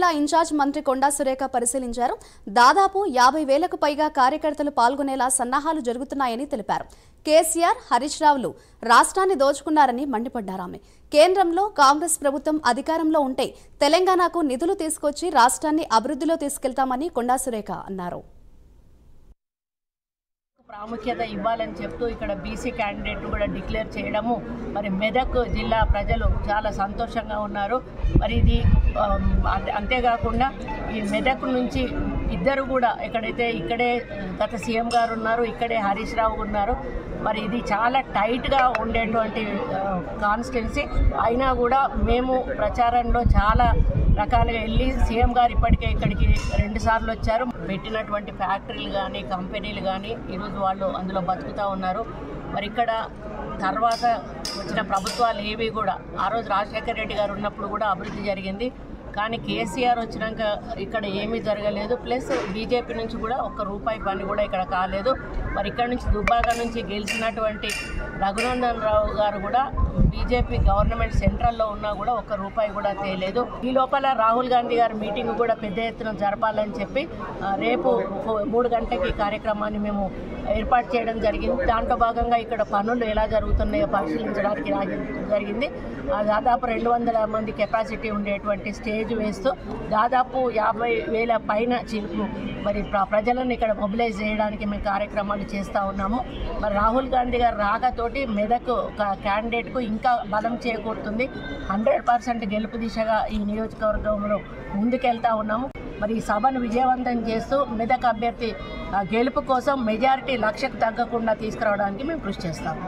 జిల్లా ఇన్ఛార్జ్ మంత్రి కొండా సురేఖ పరిశీలించారు. దాదాపు 50,000కు పైగా కార్యకర్తలు పాల్గొనేలా సన్నాహాలు జరుగుతున్నాయని తెలిపారు. కేసీఆర్, హరీష్ రావులు రాష్ట్రాన్ని దోచుకున్నారని మండిపడ్డారామె. కేంద్రంలో కాంగ్రెస్ ప్రభుత్వం అధికారంలో ఉంటే తెలంగాణకు నిధులు తీసుకొచ్చి రాష్ట్రాన్ని అభివృద్ధిలో తీసుకెళ్తామని కొండా సురేఖ అన్నారు. ప్రాముఖ్యత ఇవ్వాలని చెప్తూ ఇక్కడ బీసీ క్యాండిడేట్ కూడా డిక్లేర్ చేయడము, మరి మెదక్ జిల్లా ప్రజలు చాలా సంతోషంగా ఉన్నారు. మరి ఇది అంతేకాకుండా ఈ మెదక్ నుంచి ఇద్దరు కూడా ఇక్కడే గత సీఎం గారు ఉన్నారు, ఇక్కడే హరీష్ రావు ఉన్నారు. మరి ఇది చాలా టైట్గా ఉండేటువంటి కాన్స్టిట్యున్సీ అయినా కూడా మేము ప్రచారంలో చాలా రకాలుగా వెళ్ళి సీఎం గారు ఇప్పటికే ఇక్కడికి 2 సార్లు వచ్చారు. పెట్టినటువంటి ఫ్యాక్టరీలు కానీ కంపెనీలు కానీ ఈరోజు వాళ్ళు అందులో బతుకుతూ ఉన్నారు. మరి ఇక్కడ తర్వాత వచ్చిన ప్రభుత్వాలు ఏవి కూడా ఆ రోజు రాజశేఖర రెడ్డి గారు ఉన్నప్పుడు కూడా అభివృద్ధి జరిగింది. కానీ కేసీఆర్ వచ్చినాక ఇక్కడ ఏమీ జరగలేదు. ప్లస్ బీజేపీ నుంచి కూడా ₹1 పని కూడా ఇక్కడ కాలేదు. మరి ఇక్కడ నుంచి దుబ్బాక నుంచి గెలిచినటువంటి రఘునందన్ రావు గారు కూడా బీజేపీ గవర్నమెంట్ సెంట్రల్లో ఉన్నా కూడా ₹1 కూడా తేలేదు. ఈ లోపల రాహుల్ గాంధీ గారి మీటింగ్ కూడా పెద్ద ఎత్తున జరపాలని చెప్పి రేపు 3 గంటలకి కార్యక్రమాన్ని మేము ఏర్పాటు చేయడం జరిగింది. దాంట్లో భాగంగా ఇక్కడ పనులు ఎలా జరుగుతున్నాయో పరిశీలించడానికి జరిగింది. దాదాపు 200 మంది కెపాసిటీ ఉండేటువంటి స్టేజ్ వేస్తూ దాదాపు 50,000 పైన చిలుపు మరి ప్రజలను ఇక్కడ మొబిలైజ్ చేయడానికి మేము కార్యక్రమాలు చేస్తూ ఉన్నాము. మరి రాహుల్ గాంధీ గారు రాకతోటి మెదక్ క్యాండిడేట్కు ఇంకా బలం చేకూరుతుంది. 100% గెలుపు దిశగా ఈ నియోజకవర్గంలో ముందుకెళ్తా ఉన్నాము. మరి ఈ సభను విజయవంతం చేస్తూ మెదక్ అభ్యర్థి గెలుపు కోసం మెజారిటీ 1,00,000కు తగ్గకుండా తీసుకురావడానికి మేము కృషి చేస్తాము.